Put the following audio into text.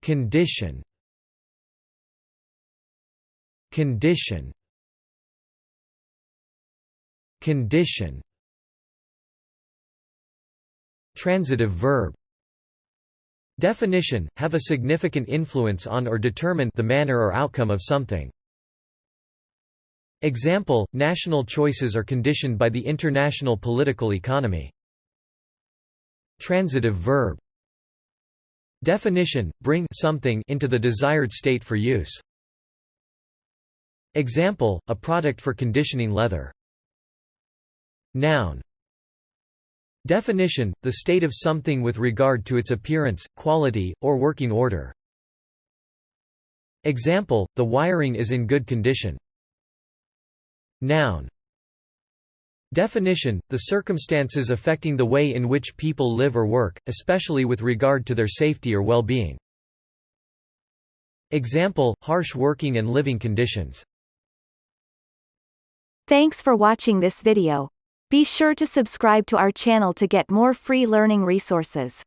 condition, condition, condition. Transitive verb. Definition: have a significant influence on or determine the manner or outcome of something. Example: national choices are conditioned by the international political economy. Transitive verb. Definition: bring something into the desired state for use. Example: a product for conditioning leather. Noun. Definition: the state of something with regard to its appearance, quality, or working order. Example: the wiring is in good condition. Noun. Definition: the circumstances affecting the way in which people live or work, especially with regard to their safety or well-being. Example: harsh working and living conditions. Thanks for watching this video. Be sure to subscribe to our channel to get more free learning resources.